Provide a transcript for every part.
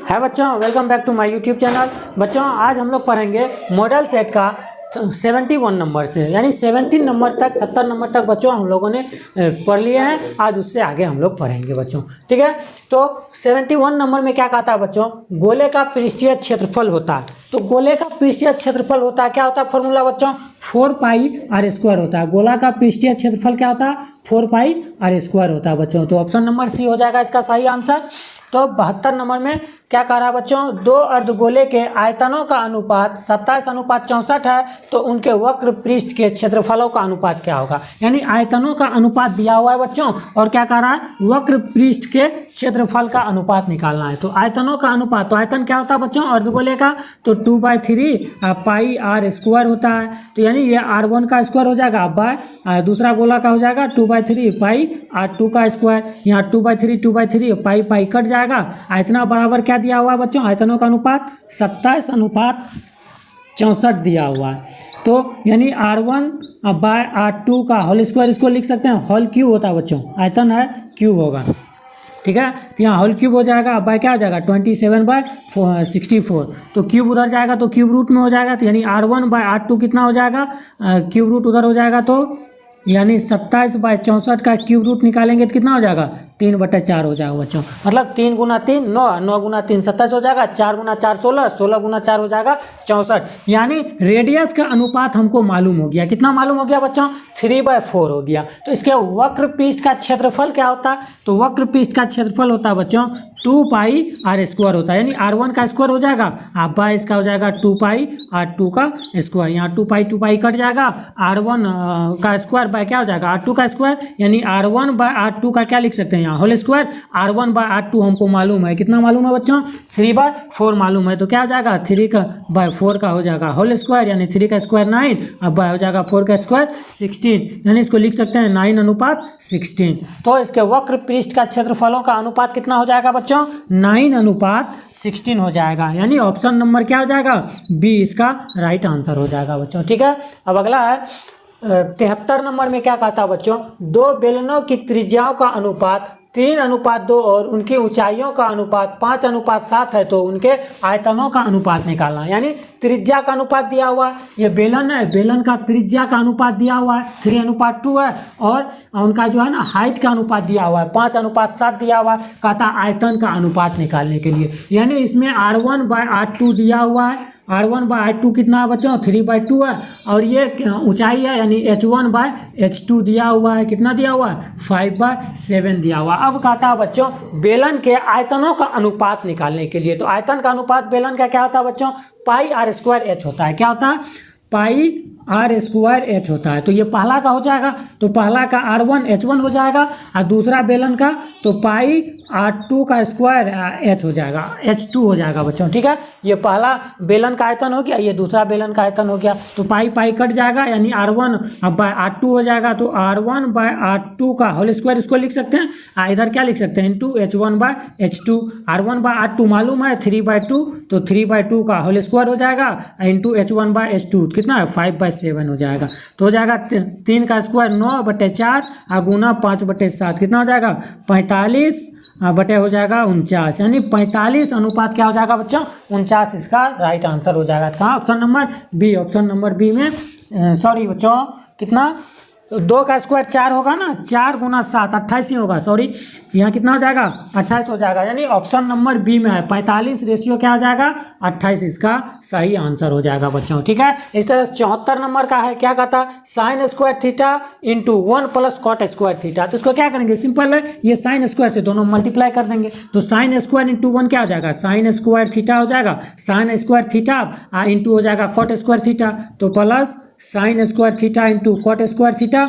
है बच्चों, welcome back to my YouTube channel. बच्चों आज हम लोग पढ़ेंगे मॉडल सेट का 71 नंबर से, यानी 17 नंबर तक 70 नंबर तक बच्चों हम लोगों ने पढ़ लिए हैं। आज उससे आगे हम लोग पढ़ेंगे बच्चों, ठीक है। तो 71 नंबर में क्या कहता है बच्चों, गोले का पृष्ठीय क्षेत्रफल होता है। तो गोले का पृष्ठीय क्षेत्रफल होता है, क्या होता है फॉर्मूला बच्चों, 4 पाई आर स्क्वायर होता है। गोला का पृष्ठीय क्षेत्रफल क्या होता है, 4 पाई आर स्क्वायर होता है बच्चों। तो ऑप्शन नंबर सी हो जाएगा इसका सही आंसर। तो 72 नंबर में क्या कह रहा है बच्चों, दो अर्धगोले के आयतनों का अनुपात 27:64 है, तो उनके वक्र पृष्ठ के क्षेत्रफलों का अनुपात क्या होगा। यानी आयतनों का अनुपात दिया हुआ है बच्चों, और क्या कह रहा है, वक्र पृष्ठ के क्षेत्रफल का अनुपात निकालना है। तो आयतनों का अनुपात, तो आयतन क्या होता है बच्चों अर्धगोले का, तो 2/3 पाई आर स्क्वायर होता है। तो यानी ये R1 का स्क्वायर हो जाएगा बाय दूसरा गोला का हो जाएगा 2/3 पाई R2 का स्क्वायर। यहाँ 2/3 पाई पाई कट जाएगा। इतना बराबर क्या दिया हुआ है बच्चों, आयतनों का अनुपात 27:64 दिया हुआ है। तो यानी R1 बाय R2 का होल स्क्वायर, इसको लिख सकते हैं होल क्यूब होता है बच्चों, आयतन है क्यूब होगा, ठीक है। तो यहाँ होल क्यूब हो जाएगा, बाय क्या हो जाएगा 27/64। तो क्यूब उधर जाएगा तो क्यूब रूट में हो जाएगा। तो यानी R1 बाय R2 कितना हो जाएगा, क्यूब रूट उधर हो जाएगा, तो यानी 27/64 का क्यूब रूट निकालेंगे तो कितना हो जाएगा 3/4 हो जाएगा बच्चों। मतलब 3 × 3 9, 9 × 3 27 हो जाएगा, 4 × 4 16, 16 × 4 हो जाएगा 64। यानी रेडियस का अनुपात हमको मालूम हो गया, कितना मालूम हो गया बच्चों, 3/4 हो गया। तो इसके वक्र पृष्ठ का क्षेत्रफल क्या होता है, तो वक्र पृष्ठ का क्षेत्रफल होता है बच्चों 2 पाई आर स्क्वायर होता है। यानी R1 का स्क्वायर हो जाएगा, आप बाय इसका हो जाएगा 2 पाई R2 का स्क्वायर। यहाँ 2 पाई कट जाएगा, R1 का स्क्वायर बाय क्या हो जाएगा R2 का स्क्वायर। यानी R1 बाय R2 का क्या लिख सकते हैं यहाँ whole square. R1 bye R2 हमको मालूम है, कितना मालूम है बच्चों 3/4 मालूम है। तो क्या हो जाएगा 3/4 का हो जाएगा होल स्क्वायर, यानी 3 का स्क्वायर 9, अब बाय हो जाएगा 4 का स्क्वायर 16। यानी इसको लिख सकते हैं 9:16। तो इसके वक्र पृष्ठ का क्षेत्रफलों का अनुपात कितना हो जाएगा बच्चों, 9:16 हो जाएगा। यानी ऑप्शन नंबर क्या हो जाएगा, बी इसका राइट आंसर हो जाएगा बच्चों, ठीक है। अब अगला है 73 नंबर में क्या कहता है बच्चों, दो बेलनों की त्रिज्याओं का अनुपात 3:2 और उनकी ऊंचाइयों का अनुपात 5:7 है, तो उनके आयतनों का अनुपात निकालना। यानी त्रिज्या का अनुपात दिया हुआ है, ये बेलन है, बेलन का त्रिज्या का अनुपात दिया हुआ है 3:2 है, और उनका जो है ना हाइट का अनुपात दिया हुआ है 5:7 दिया हुआ है। कहता आयतन का अनुपात निकालने के लिए, यानी इसमें R1 बाय R2 दिया हुआ है, R1 बाय R2 कितना है बच्चों 3/2 है, और ये ऊंचाई है यानी H1 बाय H2 दिया हुआ है, कितना दिया हुआ है 5/7 दिया हुआ है। अब कहता है बच्चों बेलन के आयतनों का अनुपात निकालने के लिए, तो आयतन का अनुपात बेलन का क्या होता है बच्चों, पाई आर स्क्वायर एच होता है। क्या होता है, पाई आर स्क्वायर एच होता है। तो ये पहला का हो जाएगा, तो पहला का R1 H1 हो जाएगा, और दूसरा बेलन का तो पाई R2 का स्क्वायर एच हो जाएगा, H2 हो जाएगा बच्चों, ठीक है। ये पहला बेलन का आयतन हो गया, ये दूसरा बेलन का आयतन हो गया। तो पाई पाई कट जाएगा, यानी R1 बाय R2 हो जाएगा। तो R1 बाय R2 का होल स्क्वायर इसको लिख सकते हैं, इधर क्या लिख सकते हैं into H1 bye H2। R1 bye R2 मालूम है 3/2, तो 3/2 का होल स्क्वायर हो जाएगा इंटू H1 बाय H2 कितना है 5/7 हो जाएगा। तो हो जाएगा 3 का स्क्वायर 9/4 गुना 5/7 कितना हो जाएगा 45 बटे हो जाएगा 49। यानी 45 अनुपात क्या हो जाएगा बच्चों 49, इसका राइट आंसर हो जाएगा। कहाँ, option number B, option number B में सॉरी बच्चों कितना 2 का स्क्वायर 4 होगा ना, 4 × 7 28 ही होगा, सॉरी यहाँ कितना हो जाएगा 28 हो जाएगा। यानी ऑप्शन नंबर बी में है 45 रेशियो क्या हो जाएगा 28, इसका सही आंसर हो जाएगा बच्चों, ठीक है। इस तरह 74 नंबर का है, क्या कहता है sine square theta into 1 + cot square theta. तो इसको क्या करेंगे, सिंपल है, ये साइन स्क्वायर से दोनों मल्टीप्लाई कर देंगे। तो साइन स्क्वायर इंटू 1 क्या हो जाएगा साइन स्क्वायर थीटा हो जाएगा, साइन स्क्वायर थीटा इंटू हो जाएगा कॉट स्क्वायर थीटा, तो plus sine square theta into cot square theta.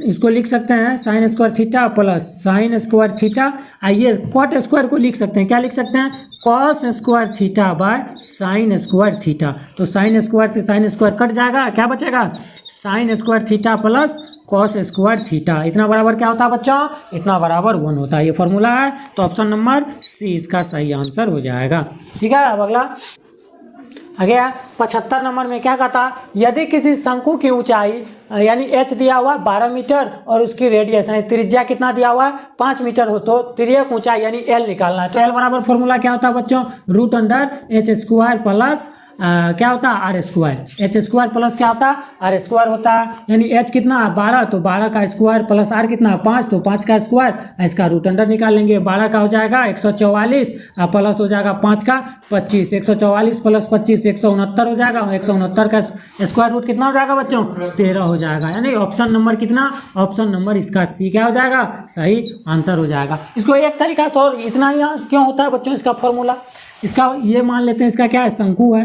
इसको लिख सकते हैं sine square theta plus sine square theta. ये कॉट स्क्वायर को लिख सकते हैं, क्या लिख सकते हैं cos square theta by sine square theta. तो साइन स्क्वायर से साइन स्क्वायर कट जाएगा, क्या बचेगा sine square theta plus cos square theta. इतना बराबर क्या होता है बच्चों, इतना बराबर 1 होता है। ये फॉर्मूला है, तो ऑप्शन नंबर सी इसका सही आंसर हो जाएगा, ठीक है। अब अगला आगे 75 नंबर में क्या कहता, यदि किसी शंकु की ऊंचाई यानी h दिया हुआ 12 मीटर और उसकी रेडियस यानी त्रिज्या कितना दिया हुआ है 5 मीटर हो, तो तिर्यक ऊंचाई यानी l निकालना है। तो l बराबर फॉर्मूला क्या होता है बच्चों, root under h square plus क्या होता है R square, H square plus क्या होता है आर स्क्वायर होता है। यानी एच कितना 12, तो 12 का स्क्वायर प्लस आर कितना 5, तो 5 का स्क्वायर, इसका रूट अंडर निकाल लेंगे। 12 का हो जाएगा 144 प्लस हो जाएगा 5 का 25, 144 प्लस 25 169 हो जाएगा, 169 का स्क्वायर रूट कितना हो जाएगा बच्चों 13 हो जाएगा। यानी ऑप्शन नंबर कितना, ऑप्शन नंबर इसका सी क्या हो जाएगा, सही आंसर हो जाएगा। इसको एक तरीका से और इतना ही क्यों होता है बच्चों इसका फॉर्मूला, इसका ये मान लेते हैं इसका क्या है शंकु है,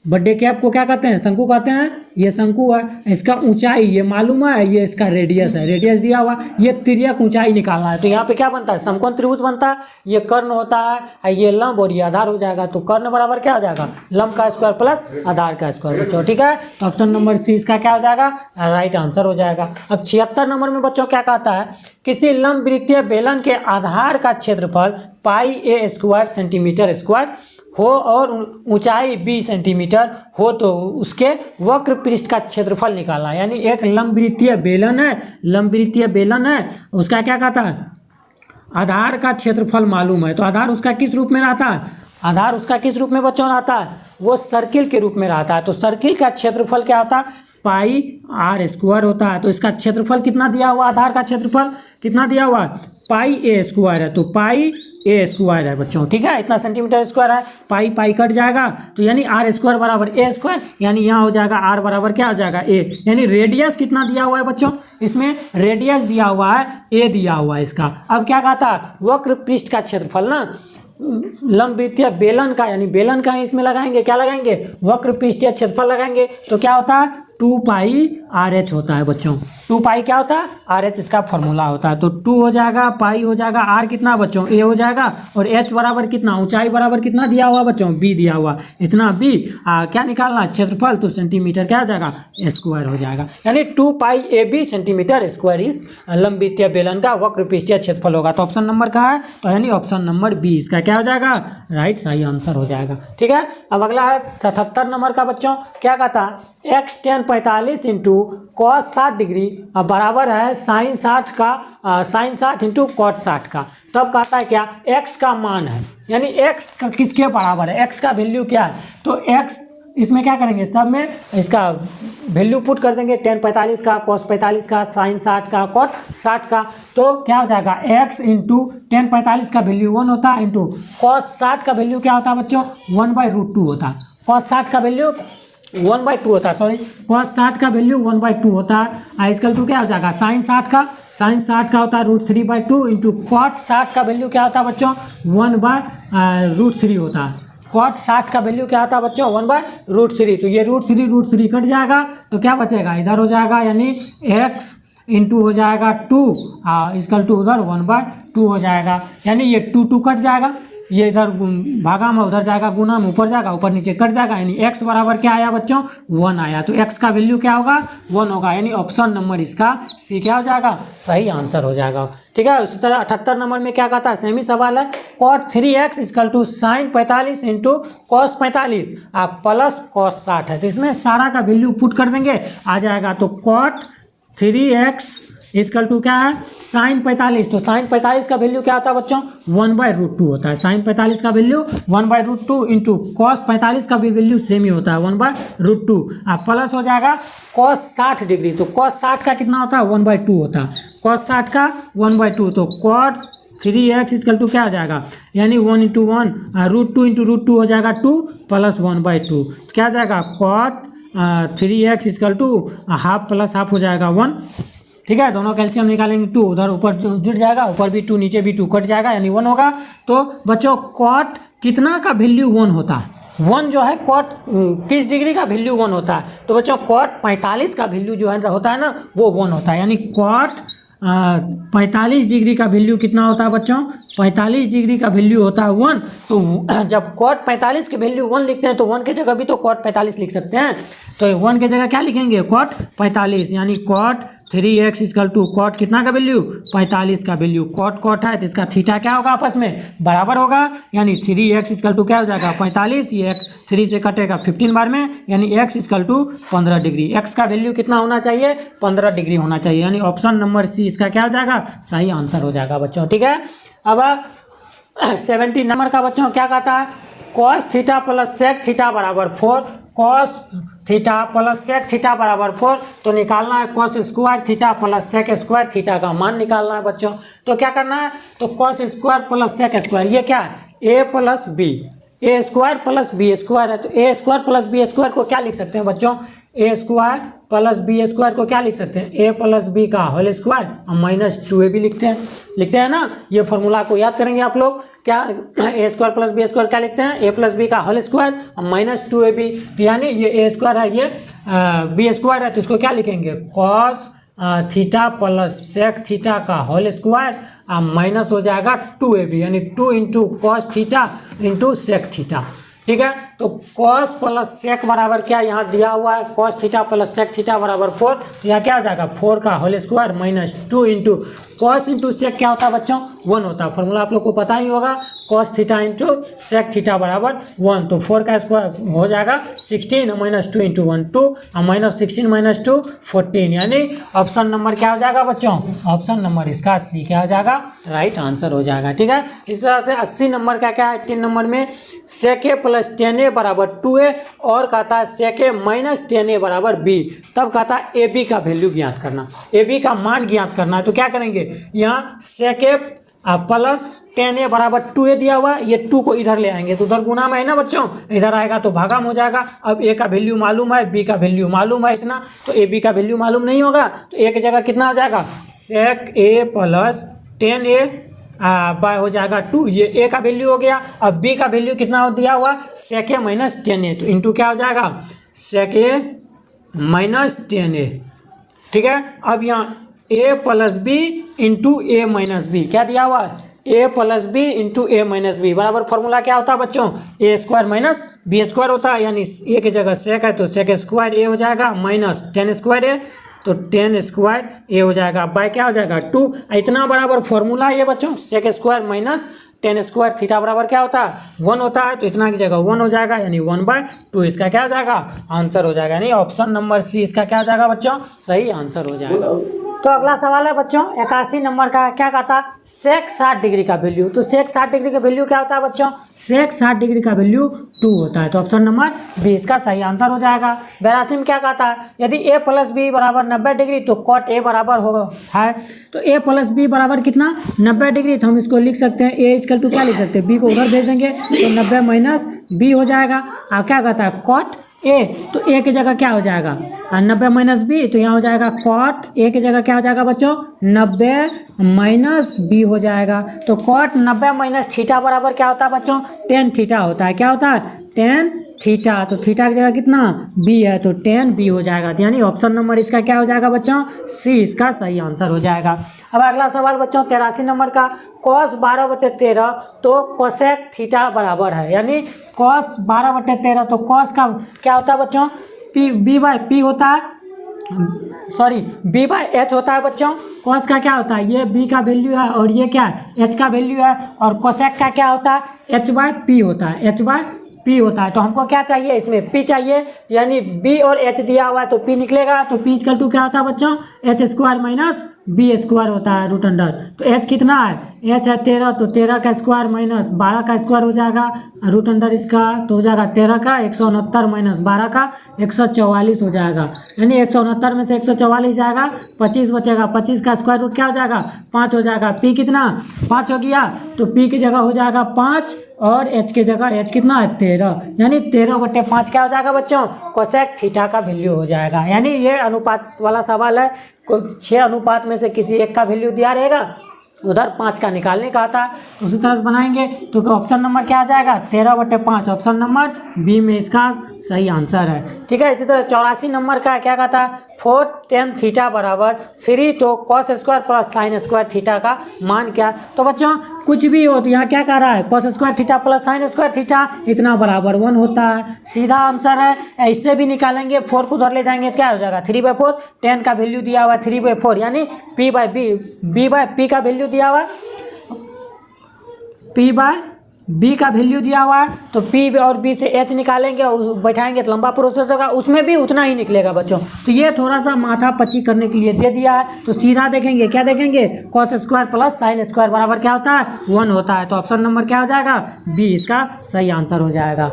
बर्थडे कैप को क्या कहते हैं शंकु कहते हैं, ये शंकु है, इसका ऊंचाई ये मालूम है, ये इसका रेडियस है, रेडियस दिया हुआ, ये तिर्यक ऊंचाई निकालना है। तो यहाँ पे क्या बनता है समकोण त्रिभुज बनता है, ये कर्ण होता है, ये लंब और ये आधार हो जाएगा। तो कर्ण बराबर क्या हो जाएगा लंब का स्क्वायर प्लस आधार का स्क्वायर बच्चों, ठीक है। तो ऑप्शन नंबर सी इसका क्या हो जाएगा राइट आंसर हो जाएगा। अब 76 नंबर में बच्चों क्या कहता है, किसी लंब वृत्तीय बेलन के आधार का क्षेत्रफल पाई ए स्क्वायर सेंटीमीटर स्क्वायर हो और ऊंचाई 20 सेंटीमीटर हो, तो उसके वक्र पृष्ठ का क्षेत्रफल निकालना। यानी एक लंबवृत्तीय बेलन है, लंबवृत्तीय बेलन है, उसका क्या कहता है आधार का क्षेत्रफल मालूम है। तो आधार उसका किस रूप में रहता है, आधार उसका किस रूप में बच्चों रहता है, वो सर्किल के रूप में रहता है। तो सर्किल का क्षेत्रफल क्या होता है पाई आर स्क्वायर होता है। तो इसका क्षेत्रफल कितना दिया हुआ, आधार का क्षेत्रफल कितना दिया हुआ है पाई ए स्क्वायर है, तो पाई ए स्क्वायर है बच्चों, ठीक है, इतना सेंटीमीटर स्क्वायर है, पाई पाई कट जाएगा, तो यानी आर स्क्वायर बराबर ए स्क्वायर, यानी यहाँ हो जाएगा आर बराबर क्या हो जाएगा ए। यानी रेडियस कितना दिया हुआ है बच्चों, इसमें रेडियस दिया हुआ है ए दिया हुआ है इसका। अब क्या कहता है वक्र पृष्ठ का क्षेत्रफल ना लंबवृत्तीय बेलन का, यानी बेलन का इसमें लगाएंगे, क्या लगाएंगे वक्र पृष्ठीय क्षेत्रफल लगाएंगे, तो क्या होता है 2 पाई आर एच होता है बच्चों। 2 पाई क्या होता है आर एच इसका फॉर्मूला होता है। तो 2 हो जाएगा, पाई हो जाएगा, आर कितना बच्चों ए हो जाएगा, और एच बराबर कितना ऊंचाई बराबर कितना दिया हुआ बच्चों बी दिया हुआ, इतना बी क्या निकालना क्षेत्रफल, तो सेंटीमीटर क्या हो जाएगा स्क्वायर हो जाएगा। यानी 2 पाई ए बी सेंटीमीटर स्क्वायर इस लंबवृत्तीय बेलन का वक्र पृष्ठीय क्षेत्रफल होगा। तो ऑप्शन नंबर कहाँ है, तो यानी ऑप्शन नंबर बी इसका क्या हो जाएगा राइट सही आंसर हो जाएगा, ठीक है। अब अगला है 77 नंबर का बच्चों, क्या कहता है x tan 45 into cos 60 degree बराबर है साइन 60 का साइन 60 इंटू कॉट 60 का। तब कहता है क्या x का मान है, यानी x का किसके बराबर है, x का वैल्यू क्या है, तो x इसमें क्या करेंगे सब में इसका वैल्यू पुट कर देंगे, tan 45 का कॉस 45 का साइन 60 का कॉट 60 का। तो क्या हो जाएगा x इंटू tan 45 का वैल्यू 1 होता है इंटू कॉस 60 का वैल्यू क्या होता है बच्चों 1/√2 होता है। कॉस 60 का वैल्यू 1/2 होता है, सॉरी कॉस 60 का वैल्यू 1/2 होता है। आजकल तो क्या हो जाएगा साइन 60 का होता है √3/2 इंटू कॉट 60 का वैल्यू क्या होता है बच्चों 1/√3 होता है। कॉट 60 का वैल्यू क्या आता है बच्चों 1/√3। तो ये √3 कट जाएगा, तो क्या बचेगा इधर हो जाएगा, यानी x इंटू हो जाएगा 2 इसकल टू उधर 1/2 हो जाएगा। यानी ये 2 कट जाएगा, ये इधर भागा में उधर जाएगा, गुना में ऊपर जाएगा, ऊपर नीचे कट जाएगा, यानी x बराबर क्या आया बच्चों 1 आया। तो x का वैल्यू क्या होगा 1 होगा, यानी ऑप्शन नंबर इसका सी क्या हो जाएगा सही आंसर हो जाएगा, ठीक है। उसी तरह 78 नंबर में क्या कहता है सेमी सवाल है, cot 3x equal to sine 45 into cos 45 plus cos 60 है। तो इसमें सारा का वैल्यू पुट कर देंगे, आ जाएगा तो cot 3x इसकल टू क्या है साइन 45। तो साइन 45 का वैल्यू क्या होता है बच्चों 1/√2 होता है। साइन 45 का वैल्यू 1/√2 इंटू कॉस 45 का भी वैल्यू सेम ही होता है 1/√2 प्लस हो जाएगा कॉस 60 डिग्री। तो कॉस 60 का कितना होता है 1/2 होता है, कॉस 60 का 1/2। तो कॉट 3x इक्वल टू क्या आ जाएगा, यानी 1 इंटू 1 √2 इंटू √2 हो जाएगा 2 प्लस 1/2। तो क्या आ जाएगा cot 3x equal to half plus half हो जाएगा 1, ठीक है। दोनों कैल्शियम निकालेंगे 2 उधर ऊपर जुड़ जाएगा, ऊपर भी 2 नीचे भी 2 कट जाएगा, यानी 1 होगा। तो बच्चों कॉट कितना का वैल्यू 1 होता है, 1 जो है कॉट किस डिग्री का वैल्यू 1 होता है। तो बच्चों कॉट 45 का वैल्यू जो है होता है ना वो 1 होता है, यानी कॉट 45 डिग्री का वैल्यू कितना होता है बच्चों? 45 डिग्री का वैल्यू होता है 1। तो जब कॉट 45 के वैल्यू 1 लिखते हैं तो 1 के जगह भी तो कॉट 45 लिख सकते हैं। तो 1 के जगह क्या लिखेंगे? कॉट 45, यानी cot 3x equal to cot कितना का वैल्यू? 45 का वैल्यू। कॉट कॉट है तो इसका थीटा क्या होगा? आपस में बराबर होगा, यानी 3x इक्वल टू क्या हो जाएगा? 45। ये 3 से कटेगा 15 बार में, यानी x equal to 15 degree. x का वैल्यू कितना होना चाहिए? 15 डिग्री होना चाहिए, यानी ऑप्शन नंबर सी इसका क्या हो जाएगा? सही आंसर हो जाएगा बच्चों। ठीक है, अब 70 नंबर का बच्चों क्या कहता है? Cos theta plus sec theta बराबर 4। Cos theta plus sec theta बराबर 4। तो निकालना है cos square theta plus sec square theta का मान निकालना है बच्चों। तो क्या करना है? तो cos square plus sec square, ये क्या है? A plus b, a square plus b square है। तो a square plus b square को क्या लिख सकते हैं बच्चों? A square plus b square को क्या लिख सकते हैं? ए प्लस बी का होल स्क्वायर और माइनस 2ab लिखते हैं ना। ये फॉर्मूला को याद करेंगे आप लोग। क्या ए स्क्वायर प्लस बी स्क्वायर क्या लिखते हैं? ए प्लस बी का होल स्क्वायर और माइनस 2ab। यानी ये ए स्क्वायर है, ये बी स्क्वायर है, तो इसको क्या लिखेंगे? Cos theta plus sec theta का होल स्क्वायर माइनस हो जाएगा 2ab, यानी 2 into cos theta into sec theta. ठीक है, तो कॉस प्लस सेक बराबर क्या यहाँ दिया हुआ है? Cos theta plus sec theta बराबर 4। तो यहाँ क्या हो जाएगा? 4 का whole square minus 2 into cos into sec क्या होता है बच्चों? 1 होता है। फॉर्मूला आप लोग को पता ही होगा, cos theta into sec theta बराबर 1। तो 4 का स्क्वायर हो जाएगा 16 माइनस 2 इंटू 1 2 और माइनस 16 माइनस 2 14, यानी ऑप्शन नंबर क्या हो जाएगा बच्चों? ऑप्शन नंबर इसका सी क्या हो जाएगा? राइट आंसर हो जाएगा। ठीक है, इस तरह से 80 नंबर का क्या है? 18 नंबर में सेक ए प्लस 10a बराबर 2a और कहता है सेक ए माइनस 10a बराबर b। तब कहता है ए बी का वैल्यू ज्ञात करना, ए बी का मान ज्ञात करना है। तो क्या करेंगे? यहाँ सेक ए प्लस 10a बराबर 2a दिया हुआ है, ये 2 को इधर ले आएंगे तो उधर गुना में है ना बच्चों, इधर आएगा तो भागा में हो जाएगा। अब a का वैल्यू मालूम है, b का वैल्यू मालूम है इतना, तो ए बी का वैल्यू मालूम नहीं होगा तो a की जगह कितना हो जाएगा? सेक ए प्लस 10a बाय हो जाएगा 2, ये a का वैल्यू हो गया। अब b का वैल्यू कितना दिया हुआ? सेक ए माइनस 10a, तो इंटू क्या हो जाएगा? Sec a minus 10a। ठीक है, अब यहाँ a plus b into a minus b क्या दिया हुआ है? a plus b into a minus b बराबर फॉर्मूला क्या होता है बच्चों? A square minus b square होता है, यानी a की जगह सेक है तो सेक स्क्वायर ए हो जाएगा माइनस 10 स्क्वायर ए, तो 10 स्क्वायर ए हो जाएगा बाय क्या हो जाएगा? 2। इतना बराबर फॉर्मूला है ये बच्चों, sec square minus 10 square theta बराबर क्या होता है? 1 होता है, तो इतना की जगह 1 हो जाएगा, यानी 1/2 इसका क्या हो जाएगा? आंसर हो जाएगा, यानी ऑप्शन नंबर सी इसका क्या हो जाएगा बच्चों? सही आंसर हो जाएगा। तो अगला सवाल है बच्चों 81 नंबर का, क्या कहता? सेक 60 डिग्री का वैल्यू। तो सेक 60 डिग्री का वैल्यू क्या होता है बच्चों? सेक 60 डिग्री का वैल्यू 2 होता है, तो ऑप्शन नंबर बी इसका सही आंसर हो जाएगा। 82 में क्या कहता है? यदि a प्लस बी बराबर 90 डिग्री तो कॉट ए बराबर होगा है। तो a प्लस बी बराबर कितना? 90 डिग्री। तो हम इसको लिख सकते हैं a इक्वल टू क्या लिख सकते हैं? b को उधर भेज देंगे तो 90 माइनस बी हो जाएगा। और क्या कहता है? कॉट ए, तो ए की जगह क्या हो जाएगा? 90 माइनस बी, तो यहाँ हो जाएगा कॉट ए की जगह क्या हो जाएगा बच्चों? 90 माइनस बी हो जाएगा। तो कॉट 90 माइनस थीटा बराबर क्या होता है बच्चों? 10 थीटा होता है। क्या होता है? 10 थीटा। तो थीटा की जगह कितना? बी है, तो 10 बी हो जाएगा, यानी ऑप्शन नंबर इसका क्या हो जाएगा बच्चों? सी इसका सही आंसर हो जाएगा। अब अगला सवाल बच्चों 83 नंबर का, कॉस 12/13 तो कोसेक थीटा बराबर है, यानी कॉस 12/13 तो कॉस का क्या होता है बच्चों? पी बी बाय पी होता है, सॉरी बी बाय एच होता है बच्चों। कॉस का क्या होता है? ये बी का वैल्यू है और ये क्या है? एच का वैल्यू है। और कोसेक का क्या होता है? एच बाय पी होता है, एच बाय पी होता है। तो हमको क्या चाहिए? इसमें पी चाहिए, यानी बी और एच दिया हुआ है तो पी निकलेगा। तो पी इक्वल टू क्या होता है बच्चों? H square minus b square होता है रूट अंडर। तो एच कितना है? एच है 13, तो 13 का स्क्वायर माइनस 12 का स्क्वायर हो जाएगा रूट अंडर इसका, तो हो जाएगा 13 का 169 माइनस 12 का 144 हो जाएगा, यानी 169 में से 144 जाएगा, 25 बचेगा, 25 का स्क्वायर रूट क्या हो जाएगा? 5 हो जाएगा। पी कितना? 5 हो गया, तो पी की जगह हो जाएगा 5 और एच की जगह एच कितना है? 13, यानी 13/5 क्या हो जाएगा बच्चों? कोसेक थीटा का वैल्यू हो जाएगा। यानी ये अनुपात वाला सवाल है, कोई 6 अनुपात में से किसी एक का वैल्यू दिया रहेगा, उधर 5 का निकालने का आता है, उसी तरह से बनाएंगे। तो ऑप्शन नंबर क्या आ जाएगा? 13/5, ऑप्शन नंबर बी में इसका सही आंसर है। ठीक है, इसी तरह 84 नंबर का क्या कहता है 4 tan थीटा बराबर 3 तो cos square plus sine square theta का मान क्या। तो बच्चों कुछ भी हो तो यहाँ क्या कह रहा है cos square theta plus sine square theta इतना बराबर 1 होता है, सीधा आंसर है। इससे भी निकालेंगे 4 को उधर ले जाएंगे तो क्या हो जाएगा 3/4, tan का वैल्यू दिया हुआ है 3/4 यानी b/b का वैल्यू दिया हुआ है, p/b का वैल्यू दिया हुआ है तो p और b से h निकालेंगे और बैठाएंगे तो लंबा प्रोसेस होगा, उसमें भी उतना ही निकलेगा बच्चों। तो ये थोड़ा सा माथा पच्ची करने के लिए दे दिया है। तो सीधा देखेंगे क्या देखेंगे cos square plus sine square बराबर क्या होता है 1 होता है। तो ऑप्शन नंबर क्या हो जाएगा बी इसका सही आंसर हो जाएगा।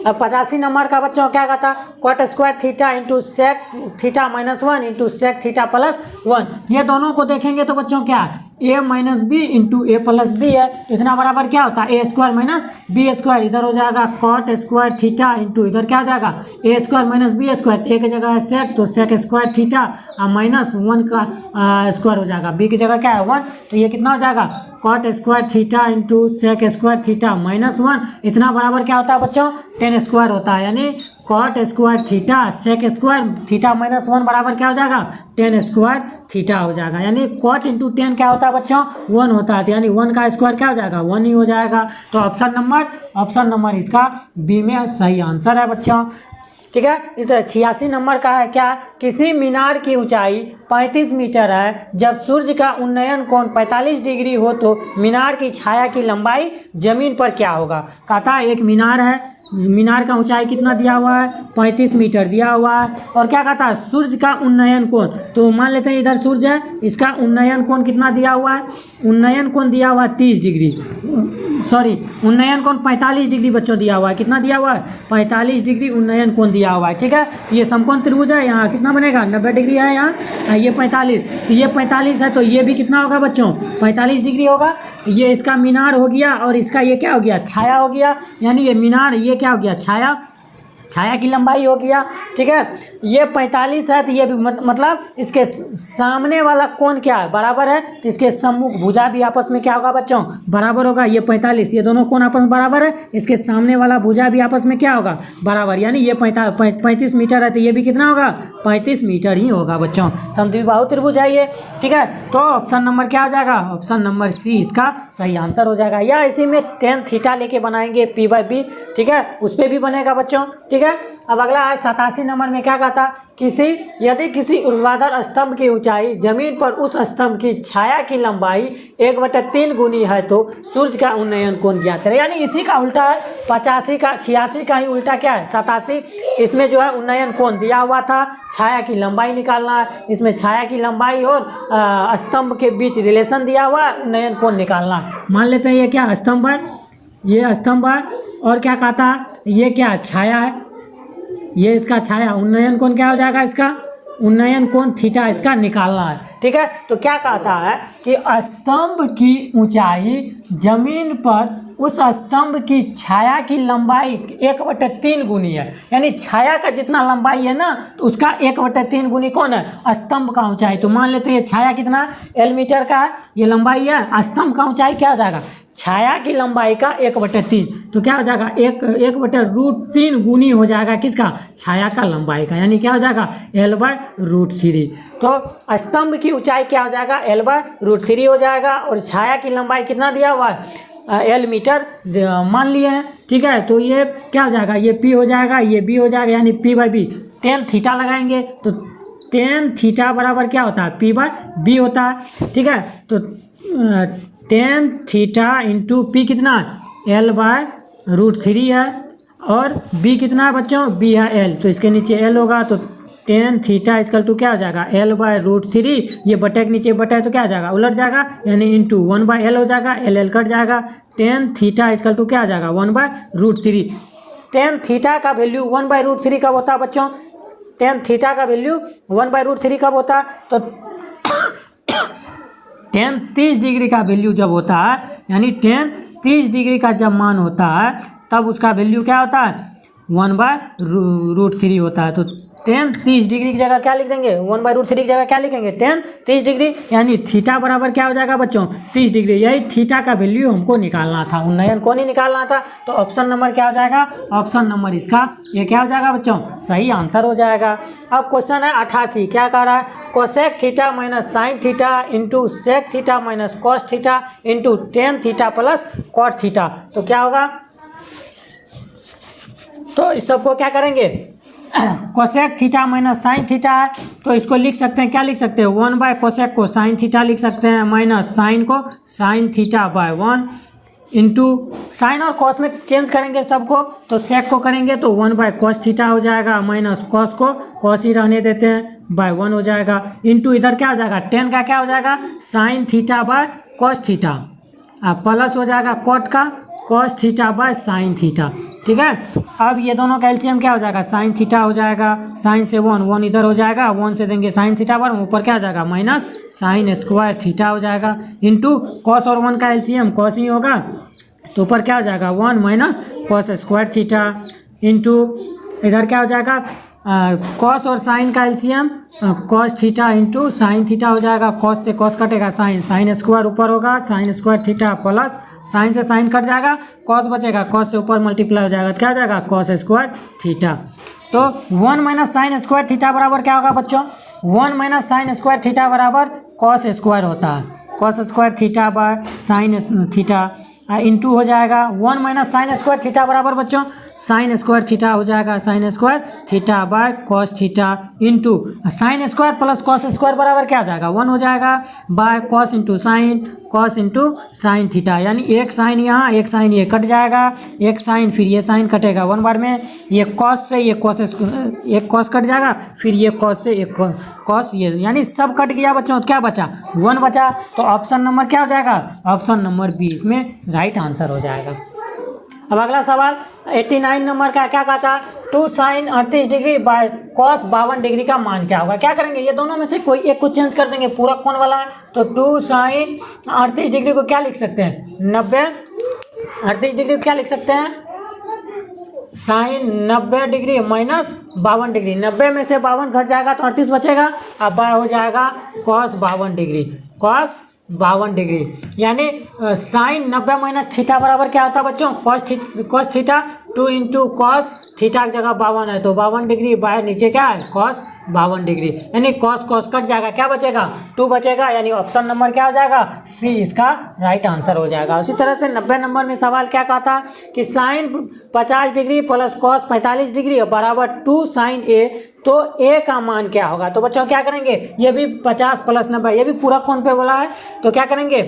अब 85 नंबर का बच्चों क्या कहता cot square theta into sec theta -1 into sec theta +1। ये दोनों को देखेंगे तो बच्चों क्या a minus b into a plus b है, तो इतना बराबर क्या होता है a square minus b square. इधर हो जाएगा कॉट स्क्वायर थीटा इंटू इधर क्या हो जाएगा ए स्क्वायर माइनस बी स्क्वायर, एक जगह है सेक तो सेक स्क्वायर थीटा -1 का स्क्वायर हो जाएगा, बी की जगह क्या है 1 तो ये कितना हो जाएगा cot square theta into sec square theta -1 इतना बराबर क्या होता है बच्चों tan स्क्वायर होता है, यानी cot square theta sec square theta -1 बराबर क्या हो जाएगा tan स्क्वायर थीटा हो जाएगा, यानी कॉट इंटू tan क्या होता है बच्चों 1 होता है, यानी 1 का स्क्वायर क्या हो जाएगा 1 ही हो जाएगा। तो ऑप्शन नंबर इसका बी में सही आंसर है बच्चों। ठीक है, इस तरह 86 नंबर का है क्या किसी मीनार की ऊंचाई 35 मीटर है, जब सूर्य का उन्नयन कोण 45 डिग्री हो तो मीनार की छाया की लंबाई जमीन पर क्या होगा। कहता है एक मीनार है, मीनार का ऊंचाई कितना दिया हुआ है 35 मीटर दिया हुआ है, और क्या कहता है सूर्य का उन्नयन कोण, तो मान लेते हैं इधर सूर्य है, इसका उन्नयन कोण कितना दिया हुआ है, उन्नयन कोण दिया हुआ है 30 डिग्री, सॉरी उन्नयन कोण 45 डिग्री बच्चों दिया हुआ है, कितना दिया हुआ है 45 डिग्री उन्नयन कोण दिया हुआ है। ठीक है, तो ये समकोण त्रिभुज है, यहाँ कितना बनेगा 90 डिग्री है, यहाँ ये 45, तो ये 45 है तो ये भी कितना होगा बच्चों 45 डिग्री होगा। ये इसका मीनार हो गया और इसका ये क्या हो गया छाया हो गया, यानी ये मीनार ये क्या हो गया छाया की लंबाई हो गया। ठीक है, ये 45 है तो ये भी मतलब इसके सामने वाला कोण क्या है बराबर है, तो इसके सम्मुख भुजा भी आपस में क्या होगा बच्चों बराबर होगा। ये 45 ये दोनों कोण आपस में बराबर है, इसके सामने वाला भुजा भी आपस में क्या होगा बराबर, यानी ये 35 मीटर है तो ये भी कितना होगा 35 मीटर ही होगा बच्चों। समद्विबाहु त्रिभुज है ये। ठीक है, तो ऑप्शन नंबर क्या हो जाएगा ऑप्शन नंबर सी इसका सही आंसर हो जाएगा, या इसी में tan थीटा लेके बनाएंगे p/b। ठीक है, उस पर भी बनेगा बच्चों। ठीक है, अब अगला है 87 नंबर में क्या कहता यदि किसी ऊर्ध्वाधर स्तंभ की ऊंचाई जमीन पर उस स्तंभ की छाया की लंबाई 1/3 गुनी है तो सूर्य का उन्नयन कोण ज्ञात करें, यानी इसी का उल्टा है 86 का ही उल्टा क्या है 87। इसमें जो है उन्नयन कोण दिया हुआ था, छाया की लंबाई निकालना है, इसमें छाया की लंबाई और स्तंभ के बीच रिलेशन दिया हुआ है, उन्नयन कोण निकालना है। मान लेते हैं ये क्या स्तंभ है, ये स्तंभ है और क्या कहता है ये क्या छाया है, ये इसका छाया, उन्नयन कोण क्या हो जाएगा इसका उन्नयन कोण थीटा इसका निकालना है। ठीक है, तो क्या कहता है कि स्तंभ की ऊंचाई जमीन पर उस स्तंभ की छाया की लंबाई 1/3 गुनी है, यानी छाया का जितना लंबाई है ना तो उसका 1/3 गुनी कौन है स्तंभ का ऊंचाई। तो मान लेते हैं ये छाया कितना L मीटर का है, ये लंबाई है, स्तंभ का ऊंचाई क्या हो जाएगा छाया की लंबाई का 1/3, तो क्या हो जाएगा 1/√3 गुनी हो जाएगा किसका छाया का लंबाई का, यानी क्या हो जाएगा L/√3। तो स्तंभ की ऊंचाई क्या हो जाएगा L/√3 हो जाएगा, और छाया की लंबाई कितना दिया हुआ है L मीटर मान लिए हैं। ठीक है, तो ये क्या हो जाएगा ये P हो जाएगा, ये B हो जाएगा, यानी p/b tan थीटा लगाएंगे तो tan थीटा बराबर क्या होता है p/b होता है। ठीक है, तो tan थीटा इंटू पी कितना L/√3 है और b कितना है बच्चों b है L, तो इसके नीचे L होगा, तो tan थीटा इक्वल टू क्या हो जाएगा L/√3, ये बटे के नीचे बटा है तो क्या हो जाएगा उलट जाएगा, यानी इंटू 1/L हो जाएगा, L कट जाएगा, tan थीटा इक्वल टू क्या हो जाएगा 1/√3। tan थीटा का वैल्यू 1/√3 कब होता है बच्चों, tan थीटा का वैल्यू 1/√3 कब होता है, तो tan 30 डिग्री का वैल्यू जब होता है, यानी tan 30 डिग्री का जब मान होता है तब उसका वैल्यू क्या होता है 1/√3 होता है। तो टेन 30 डिग्री की जगह क्या लिख देंगे, 1/√3 की जगह क्या लिखेंगे, टेन 30 डिग्री, यानी थीटा बराबर क्या हो जाएगा बच्चों, 30 डिग्री। यही थीटा का वैल्यू हमको निकालना था, उन्नयन को नहीं निकालना था। तो ऑप्शन नंबर क्या हो जाएगा, ऑप्शन नंबर इसका ये क्या हो जाएगा बच्चों, सही आंसर हो जाएगा। अब क्वेश्चन है 88, क्या कह रहा है, cosec theta minus sine theta into sec theta minus cos theta into tan theta plus cot theta. तो क्या होगा, तो इस सबको क्या करेंगे, cosec theta minus sine theta है, तो इसको लिख सकते हैं, क्या लिख सकते हैं, 1/कोसेक को साइन थीटा लिख सकते हैं, माइनस साइन को sine theta by 1 into sine और कॉस में चेंज करेंगे सबको, तो सेक को करेंगे तो 1/कॉस थीटा हो जाएगा, माइनस कॉस को कॉस ही रहने देते हैं बाय 1 हो जाएगा, इंटू इधर क्या हो जाएगा, टेन का क्या हो जाएगा, sine theta by cos theta, plus हो जाएगा कॉट का cos theta by sine theta. ठीक है, अब ये दोनों का एलसीएम क्या हो जाएगा, साइन थीटा हो जाएगा, साइन से 1 इधर हो जाएगा, 1 से देंगे साइन थीटा पर, ऊपर क्या हो जाएगा माइनस साइन स्क्वायर थीटा हो जाएगा, इंटू कॉस और 1 का एलसीएम कॉस ही होगा, तो ऊपर क्या हो जाएगा 1 minus cos square theta, into इधर क्या हो जाएगा, कॉस और साइन का LCM cos theta into sine theta हो जाएगा, कॉस से कॉस कटेगा, साइन साइन स्क्वायर ऊपर होगा, sign square theta plus sign से साइन कट जाएगा, कॉस बचेगा, कॉस से ऊपर मल्टीप्लाई हो जाएगा, तो क्या हो जाएगा कॉस स्क्वायर थीटा। तो 1 माइनस साइन स्क्वायर थीटा बराबर क्या होगा बच्चों, 1 माइनस साइन स्क्वायर थीटा बराबर कॉस स्क्वायर होता है, cos square theta by sign theta into हो जाएगा 1 माइनस साइन स्क्वायर थीटा बराबर बच्चों साइन स्क्वायर थीटा हो जाएगा, sign square theta by cos theta into sine square plus cos square बराबर क्या आ जाएगा 1 हो जाएगा, by cos into sine theta, यानी एक साइन यहाँ एक साइन ये कट जाएगा, एक साइन फिर ये साइन कटेगा 1 बार में, ये कॉस से ये कॉस एक कॉस कट जाएगा, फिर ये कॉस से एक कॉस ये, यानी सब कट गया बच्चों, तो क्या बचा 1 बचा। तो ऑप्शन नंबर क्या हो जाएगा, ऑप्शन नंबर बी इसमें राइट आंसर हो जाएगा। अब अगला सवाल 89 नंबर का क्या कहता है, 2 sine 38 degree by cos 52 degree का मान क्या होगा। क्या करेंगे, ये दोनों में से कोई एक को चेंज कर देंगे, पूरा कौन वाला है, तो 2 साइन 38 डिग्री को क्या लिख सकते हैं 90, 38 डिग्री को क्या लिख सकते हैं साइन 90 डिग्री माइनस 52 डिग्री, 90 में से 52 घट जाएगा तो 38 बचेगा, अब बाय हो जाएगा कॉस 52 डिग्री, कॉस 52 डिग्री, यानी साइन 90 माइनस थीटा बराबर क्या होता है बच्चों, cos theta 2 into cos theta की जगह 52 है, तो 52 डिग्री बाहर नीचे क्या है कॉस 52 डिग्री, यानी कॉस कॉस कट जाएगा, क्या बचेगा 2 बचेगा, यानी ऑप्शन नंबर क्या हो जाएगा सी इसका राइट आंसर हो जाएगा। उसी तरह से 90 नंबर में सवाल क्या कहता है कि sine 50 degree plus cos 45 degree बराबर 2 साइन ए, तो ए का मान क्या होगा। तो बच्चों क्या करेंगे, ये भी 50 प्लस 90, ये भी पूरा कौन पे बोला है, तो क्या करेंगे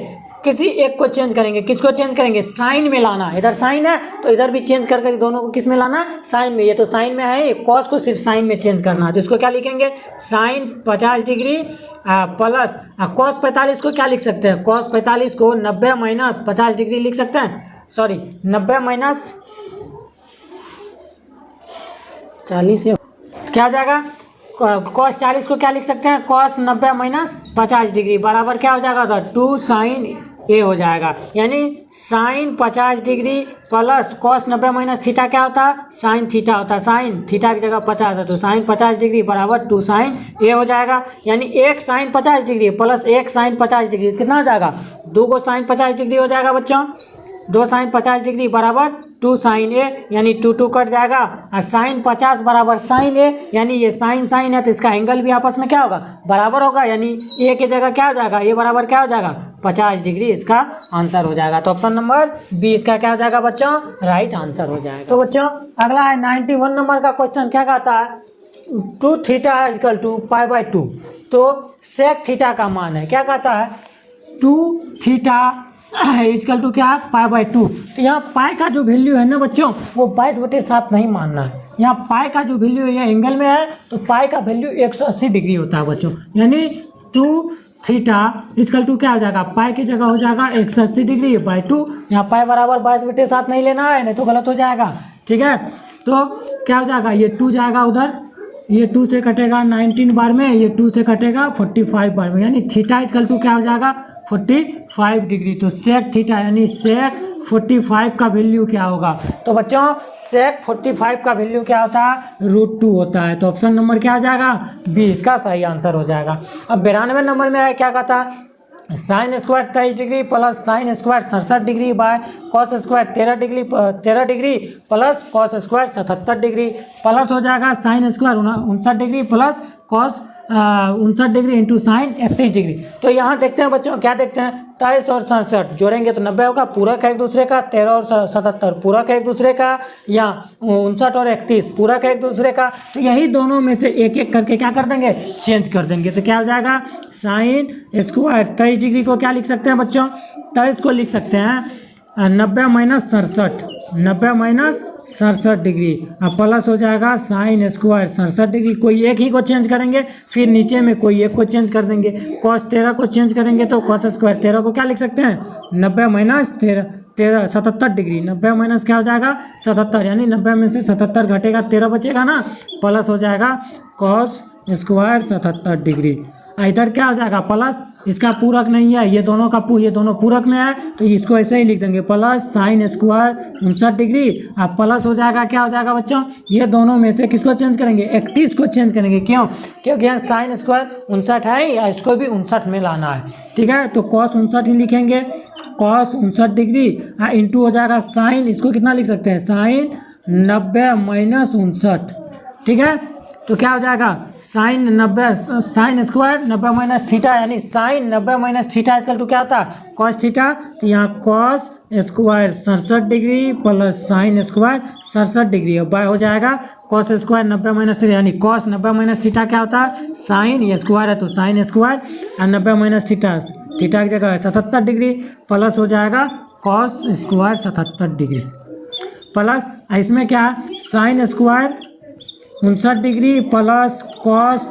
किसी एक को चेंज करेंगे, किसको चेंज करेंगे साइन में लाना, इधर साइन है तो इधर भी चेंज कर कर दोनों को किस में लाना साइन में, ये तो साइन में है, कॉस को सिर्फ साइन में चेंज करना है, तो इसको क्या लिखेंगे साइन 50 डिग्री प्लस कॉस 45 को क्या लिख सकते हैं, कॉस 45 को 90 माइनस 50 डिग्री लिख सकते हैं, सॉरी 90 माइनस 40 क्या हो जाएगा, कॉस 40 को क्या लिख सकते हैं कॉस 90 माइनस 50 डिग्री बराबर क्या हो जाएगा, था 2 साइन ए हो जाएगा, यानी sine 50 degree plus cos 90 minus theta क्या होता है साइन थीटा होता है, साइन थीटा की जगह 50 है तो साइन 50 डिग्री बराबर 2 साइन ए हो जाएगा, यानी एक साइन 50 डिग्री प्लस एक साइन 50 डिग्री कितना हो जाएगा 2 को साइन 50 डिग्री हो जाएगा बच्चों, 2 साइन 50 डिग्री बराबर 2 साइन ए, यानी 2 कट जाएगा, और साइन 50 बराबर साइन ए, यानी ये साइन साइन है तो इसका एंगल भी आपस में क्या होगा बराबर होगा, यानी ए की जगह क्या हो जाएगा ए बराबर क्या हो जाएगा 50 डिग्री इसका आंसर हो जाएगा। तो ऑप्शन नंबर बी इसका क्या हो जाएगा बच्चों राइट आंसर हो जाएगा। तो बच्चों अगला है 91 नंबर का क्वेश्चन, क्या कहता है 2 थीटा इक्वल टू π/2, तो सेक थीटा का मान है, क्या कहता है 2 थीटा इक्वल टू क्या π/2, तो यहाँ पाई का जो वैल्यू है ना बच्चों वो 22/7 नहीं मानना है, यहाँ पाई का जो वैल्यू है एंगल में है तो पाई का वैल्यू 180 डिग्री होता है बच्चों, यानी 2 थीटा इक्वल टू क्या हो जाएगा पाई की जगह हो जाएगा 180 डिग्री बाई 2, यहाँ पाई बराबर 22/7 नहीं लेना है नहीं तो गलत हो जाएगा। ठीक है, तो क्या हो जाएगा ये 2 जाएगा उधर ये 2 से कटेगा 19 बार में, ये 2 से कटेगा 45 बार में, यानी थीटा इक्वल टू क्या हो जाएगा 45 डिग्री। तो सेक थीटा यानी सेक 45 का वैल्यू क्या होगा? तो बच्चों सेक 45 का वैल्यू क्या होता है √2 होता है। तो ऑप्शन नंबर क्या हो जाएगा बी इसका सही आंसर हो जाएगा। अब 92 नंबर में है क्या कहता है sine square 23 degree plus sine square 67 degree by cos square 13 degree plus cos square 77 degree plus हो जाएगा sine square 59 degree plus cos 59 degree into sine 31 degree. तो यहाँ देखते हैं बच्चों क्या देखते हैं 23 और 67 जोड़ेंगे तो 90 होगा, पूरक है एक दूसरे का, 13 और 77 पूरक है एक दूसरे का, या 59 और 31 पूरक है एक दूसरे का। तो यही दोनों में से एक एक करके क्या कर देंगे चेंज कर देंगे। तो क्या हो जाएगा साइन स्क्वायर 23 डिग्री को क्या लिख सकते हैं बच्चों 23 को लिख सकते हैं 90 माइनस 67 डिग्री। अब प्लस हो जाएगा साइन स्क्वायर 67 डिग्री, कोई एक ही को चेंज करेंगे, फिर नीचे में कोई एक को चेंज कर देंगे, कॉस 13 को चेंज करेंगे तो कॉस स्क्वायर 13 को क्या लिख सकते हैं 90 माइनस 77 डिग्री। 90 माइनस क्या हो जाएगा 77, यानी 90 में से 77 घटेगा 13 बचेगा ना, प्लस हो जाएगा कॉस स्क्वायर 77 डिग्री। इधर क्या हो जाएगा प्लस, इसका पूरक नहीं है, ये दोनों पूरक में है तो इसको ऐसे ही लिख देंगे प्लस साइन स्क्वायर 59 डिग्री। अब प्लस हो जाएगा क्या हो जाएगा बच्चों ये दोनों में से किसको चेंज करेंगे 31 को चेंज करेंगे। क्यों? क्योंकि यहाँ साइन स्क्वायर 59 है या इसको भी 59 में लाना है। ठीक है, तो कॉस 59 ही लिखेंगे, कॉस 59 डिग्री इंटू हो जाएगा साइन, इसको कितना लिख सकते हैं साइन 90 माइनस 59। ठीक है, तो क्या हो जाएगा sine 90 sine square 90 minus theta, यानी साइन 90 माइनस थीटा इसका टू क्या होता है कॉस थीटा। तो यहाँ cos square 67 degree plus sine square 67 degree, अब बाय हो जाएगा कॉस स्क्वायर 90 माइनस थीटा, यानी कॉस 90 माइनस थीटा क्या होता है साइन, ये स्क्वायर है तो साइन स्क्वायर और 90 माइनस थीटा की जगह है 77 डिग्री, प्लस हो जाएगा कॉस स्क्वायर 77 डिग्री प्लस इसमें क्या है sine square 59 degree plus cos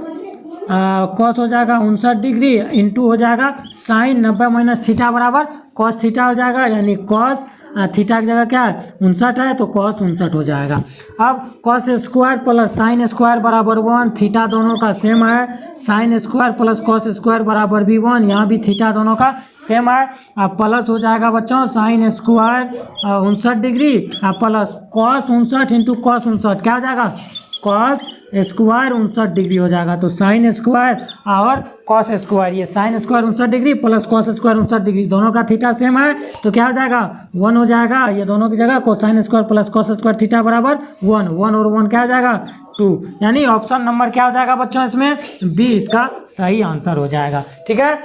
हो जाएगा 59 डिग्री इंटू हो जाएगा साइन 90 माइनस थीटा बराबर कॉस थीटा हो जाएगा, यानी कॉस थीटा की जगह क्या है 59 है तो कॉस 59 हो जाएगा। अब cos square plus sine square बराबर 1, थीटा दोनों का सेम है, sine square plus cos square बराबर भी 1, यहाँ भी थीटा दोनों का सेम है। अब प्लस हो जाएगा बच्चों sine square 59 degree plus cos 59 into cos 59 क्या हो जाएगा कॉस स्क्वायर 59 डिग्री हो जाएगा। तो साइन स्क्वायर और कॉस स्क्वायर, ये sine square 59 degree plus cos square 59 degree, दोनों का थीटा सेम है तो क्या हो जाएगा 1 हो जाएगा, ये दोनों की जगह cosine square plus cos square theta बराबर 1, 1 और 1 क्या हो जाएगा 2, यानी ऑप्शन नंबर क्या हो जाएगा बच्चों इसमें बी इसका सही आंसर हो जाएगा। ठीक है,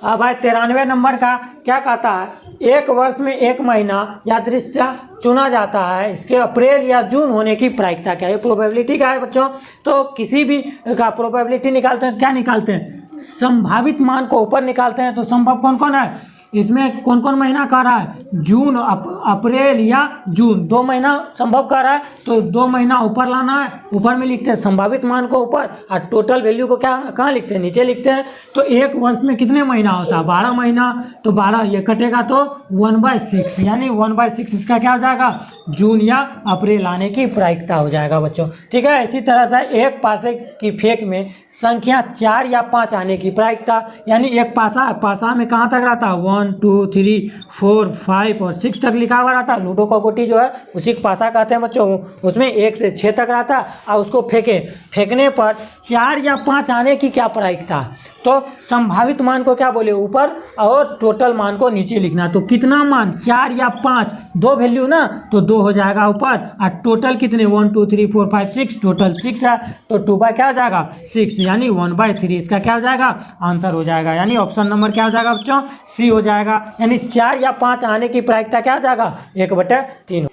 अब है 93 नंबर का क्या कहता है एक वर्ष में एक महीना या दृश्य चुना जाता है, इसके अप्रैल या जून होने की प्रायिकता क्या है, प्रोबेबिलिटी क्या है बच्चों। तो किसी भी का प्रोबेबिलिटी निकालते हैं तो क्या निकालते हैं संभावित मान को ऊपर निकालते हैं। तो संभव कौन कौन है इसमें, कौन कौन महीना कह रहा है जून अप्रैल या जून, 2 महीना संभव कह रहा है तो 2 महीना ऊपर लाना है, /ऊपर में लिखते हैं संभावित मान को ऊपर और टोटल वैल्यू को क्या कहाँ लिखते हैं नीचे लिखते हैं। तो एक वर्ष में कितने महीना होता है 12 महीना, तो 12 ये कटेगा तो 1/6, यानी 1/6 इसका क्या हो जाएगा जून या अप्रैल आने की प्रायिकता हो जाएगा बच्चों। ठीक है, इसी तरह से एक पासे की फेंक में संख्या 4 या 5 आने की प्रायिकता, यानी एक पासा में कहाँ तक रहता है 1 2 3 4 5 और 6 तक लिखा हुआ रहता है। लूडो का गोटी जो है उसी को पासा कहते हैं बच्चों, उसमें 1 से 6 तक रहता है और उसको फेंकने पर 4 या 5 आने की क्या प्रायिकता, तो संभावित मान को क्या बोले ऊपर और टोटल मान को नीचे लिखना। तो कितना मान 4 या 5, 2 वैल्यू ना तो 2 हो जाएगा ऊपर और टोटल कितने 1 2 3 4 5 6, टोटल 6 है तो 2 बाय क्या हो जाएगा 6, यानी 1/3 इसका क्या हो जाएगा आंसर हो जाएगा, यानी ऑप्शन नंबर क्या हो जाएगा बच्चों सी हो जाएगा, यानी 4 या 5 आने की प्रायिकता क्या हो जाएगा 1/3।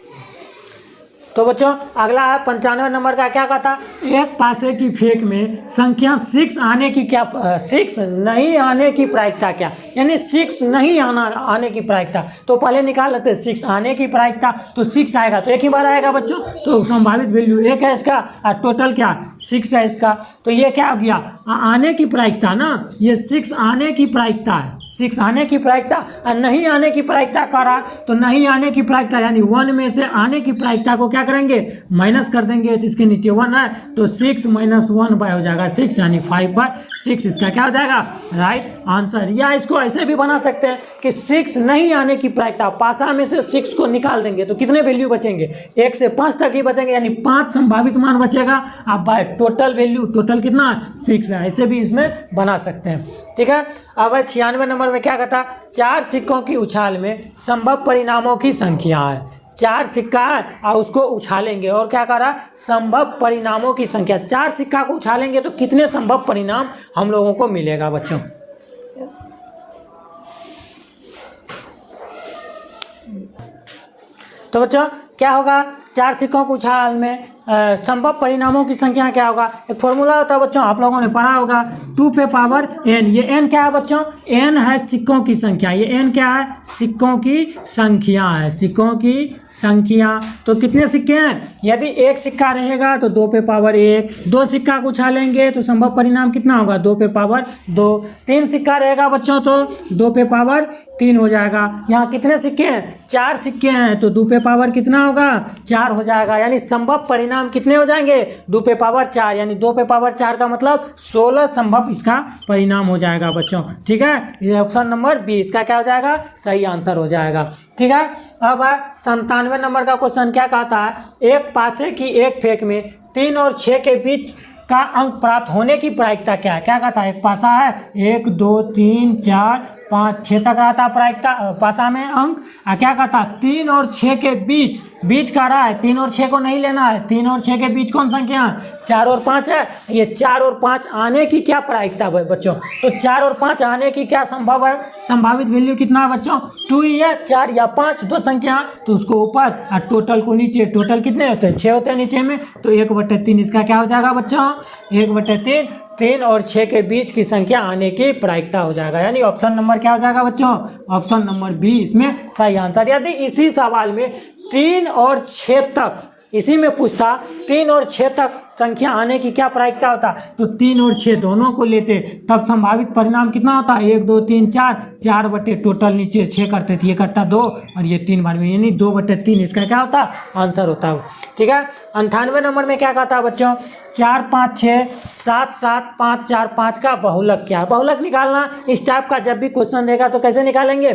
तो बच्चों अगला है 95 नंबर का क्या कहता एक पासे की फेंक में संख्या 6 आने की क्या 6 नहीं आने की प्रायिकता क्या, यानी 6 नहीं आने की प्रायिकता। तो पहले निकाल लेते हैं 6 आने की प्रायिकता, तो 6 आएगा तो एक ही बार आएगा बच्चों, तो संभावित वैल्यू 1 है इसका और टोटल क्या 6 है इसका। तो ये क्या हो गया आने की प्रायिकता ना, ये 6 आने की प्रायिकता है, 6 आने की प्रायिकता और नहीं आने की प्रायिकता करा, तो नहीं आने की प्रायिकता यानी 1 में से आने की प्रायिकता को क्या करेंगे, माइनस कर देंगे, तो इसके नीचे 1 है तो 6 - 1 हो जाएगा 6 यानी 5/6 इसका क्या हो जाएगा राइट आंसर। या इसको ऐसे भी बना सकते हैं कि 6 नहीं आने की प्रायिकता, पासा में से 6 को निकाल देंगे तो कितने वैल्यू बचेंगे, 1 से 5 तक ही बचेंगे यानी 5 संभावित मान बचेगा। अब बाय टोटल वैल्यू, टोटल कितना 6 है, ऐसे भी इसमें बना सकते हैं। ठीक है, अब 96 नंबर में क्या कहता, 4 सिक्कों की उछाल में संभव परिणामों की संख्या है। 4 सिक्का है और उसको उछालेंगे और क्या करा, संभव परिणामों की संख्या। 4 सिक्का को उछालेंगे तो कितने संभव परिणाम हम लोगों को मिलेगा बच्चों। तो बच्चों क्या होगा, 4 सिक्कों को उछाल में संभव परिणामों की संख्या क्या होगा, एक फॉर्मूला होता है बच्चों, आप लोगों ने पढ़ा होगा 2 पे पावर n। ये n क्या है बच्चों, n है सिक्कों की संख्या, ये n क्या है, सिक्कों की संख्या है, सिक्कों की संख्या। तो कितने सिक्के हैं, यदि एक सिक्का रहेगा तो 2 पे पावर 1, 2 सिक्का को उछालेंगे तो संभव परिणाम कितना होगा 2 पे पावर 2, 3 सिक्का रहेगा बच्चों तो 2 पे पावर 3 हो जाएगा। यहाँ कितने सिक्के हैं, 4 सिक्के हैं तो 2 पे पावर कितना होगा 4 हो जाएगा, यानी संभव परिणाम कितने हो जाएंगे 2 पे पावर 4, यानी 2 पे पावर 4 का मतलब 16 संभव इसका परिणाम हो जाएगा बच्चों। ठीक है, ये ऑप्शन नंबर बी इसका क्या हो जाएगा सही आंसर हो जाएगा। ठीक है, अब 97 नंबर का क्वेश्चन क्या कहता है, एक पासे की एक फेंक में 3 और 6 के बीच का अंक प्राप्त होने की प्रायिकता क्या है। क्या कहता है, एक पासा है 1 2 3 4 5 6 तक आता है प्रायिकता पासा में अंक, क्या कहता है 3 और 6 के बीच, बीच का रहा है 3 और 6 को नहीं लेना है, 3 और 6 के बीच कौन संख्या है 4 और 5 है, ये 4 और 5 आने की क्या प्रायिकता है बच्चों, तो 4 और 5 आने की क्या संभव है, संभावित वैल्यू कितना है बच्चों 2 या 4 या 5 दो संख्या, तो उसको ऊपर और टोटल को नीचे, टोटल कितने होते हैं 6 होते हैं नीचे में, तो 1/3 इसका क्या हो जाएगा बच्चों 1/3, 3 और 6 के बीच की संख्या आने की प्रायिकता हो जाएगा, यानी ऑप्शन नंबर क्या हो जाएगा बच्चों ऑप्शन नंबर बी इसमें सही आंसर। यदि इसी सवाल में 3 और 6 तक, इसी में पूछता 3 और 6 तक संख्या आने की क्या प्रायिकता होता, तो 3 और 6 दोनों को लेते तब संभावित परिणाम कितना होता 1 2 3 4 बटे टोटल नीचे 6 करते थे, ये करता 2 और ये 3 बार में, यानी 2/3 इसका क्या होता आंसर होता है। ठीक है, 98 नंबर में क्या कहता है बच्चों, 4 5 6 7 7 5 4 5 का बहुलक क्या है। बहुलक निकालना इस टाइप का जब भी क्वेश्चन देगा तो कैसे निकालेंगे,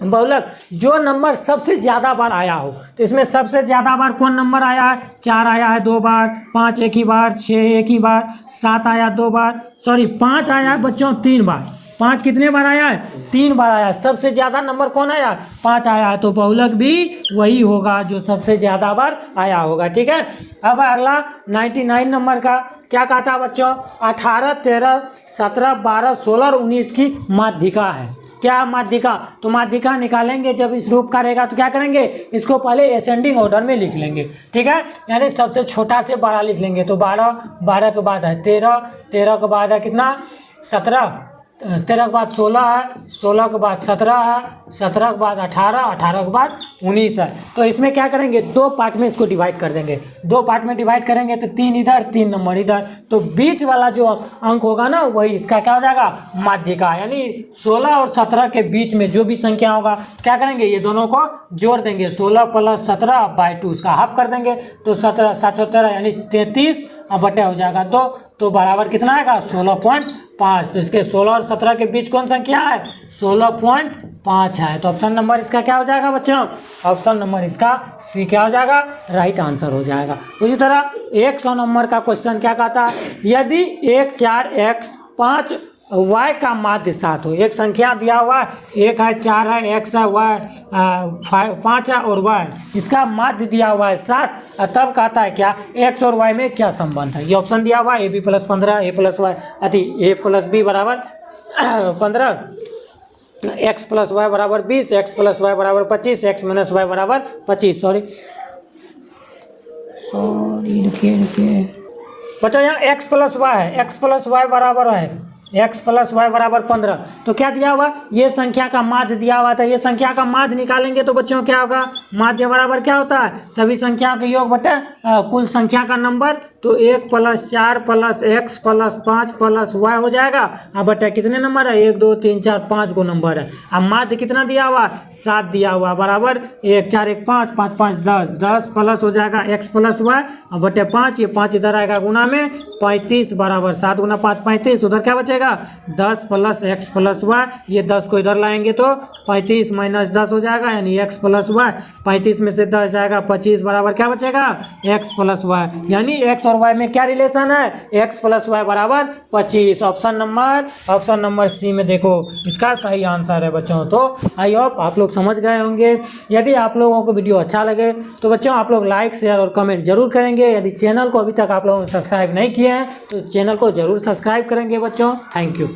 बहुलक जो नंबर सबसे ज़्यादा बार आया हो, तो इसमें सबसे ज़्यादा बार कौन नंबर आया है, 4 आया है 2 बार, 5 एक ही बार, 6 एक ही बार, 7 आया 2 बार, सॉरी 5 आया है बच्चों 3 बार, 5 कितने बार आया है 3 बार आया है, सबसे ज़्यादा नंबर कौन आया 5 आया है, तो बहुलक भी वही होगा जो सबसे ज़्यादा बार आया होगा। ठीक है, अब अगला 99 नंबर का क्या कहता है बच्चों, 18 13 17 12 16 और 19 की माध्यिका है। क्या माध्यिका, तो माध्यिका निकालेंगे जब इस रूप का रहेगा तो क्या करेंगे, इसको पहले असेंडिंग ऑर्डर में लिख लेंगे। ठीक है, यानी सबसे छोटा से बड़ा लिख लेंगे, तो 12 12 के बाद है 13 13 के बाद है कितना 17 13 के बाद 16 है, 16 के बाद 17 है, 17 के बाद 18 18 के बाद 19 है। तो इसमें क्या करेंगे 2 पार्ट में इसको डिवाइड कर देंगे, 2 पार्ट में डिवाइड करेंगे तो 3 इधर 3 नंबर इधर, तो बीच वाला जो अंक होगा ना वही इसका क्या हो जाएगा माध्यिका, यानी 16 और 17 के बीच में जो भी संख्या होगा क्या करेंगे ये दोनों को जोड़ देंगे, 16 + 17/2 उसका हाफ कर देंगे, तो 17 7 17 यानी 33 बटे हो जाएगा 2, तो बराबर कितना आएगा 16.5। तो इसके 16 और 17 के बीच कौन संख्या है 16.5 है, तो ऑप्शन नंबर इसका क्या हो जाएगा बच्चों, ऑप्शन नंबर इसका सी क्या हो जाएगा राइट आंसर हो जाएगा। उसी तरह 100 नंबर का क्वेश्चन क्या कहता है, यदि 1 4 x 5 y का माध्य 7 हो, एक संख्या दिया हुआ है, 1 है 4 है x है y 5 है और y इसका माध्य दिया हुआ है 7, तब कहता है क्या x और y में क्या संबंध है। ये ऑप्शन दिया हुआ है ab + 15 a + y a + b बराबर 15, x + y बराबर 20, x + y बराबर 25, x - y बराबर 25। सॉरी रुकिए बच्चों, यहाँ x + y है, x + y बराबर है x प्लस वाई बराबर 15। तो क्या दिया हुआ, ये संख्या का माध्य दिया हुआ था, ये संख्या का माध्य निकालेंगे तो बच्चों क्या होगा, माध्य बराबर क्या होता है, सभी संख्याओं के योग बटे कुल संख्या का नंबर। तो 1 + 4 + x + 5 + y हो जाएगा। अब बटे कितने नंबर है, 1 2 3 4 5 को नंबर है। अब माध्य कितना दिया हुआ, 7 दिया हुआ, बराबर 1 4 1 5 5 5 10 10 प्लस हो जाएगा x + y और बटे 5, ये 5 इधर आएगा गुना में 35 बराबर 7 × 5 35, उधर क्या बचेगा 10 + x + y, ये 10 को इधर लाएंगे तो 35 - 10 हो जाएगा, यानी x + y। 35 में से 10 जाएगा 25 बराबर क्या बचेगा, x + y। यानी x और y में क्या रिलेशन है, x + y बराबर 25। ऑप्शन नंबर सी में देखो इसका सही आंसर है बच्चों। तो आई होप आप लोग समझ गए होंगे। यदि आप लोगों को वीडियो अच्छा लगे तो बच्चों आप लोग लाइक शेयर और कमेंट जरूर करेंगे। यदि चैनल को अभी तक आप लोगों ने सब्सक्राइब नहीं किए हैं तो चैनल को जरूर सब्सक्राइब करेंगे बच्चों। Thank you.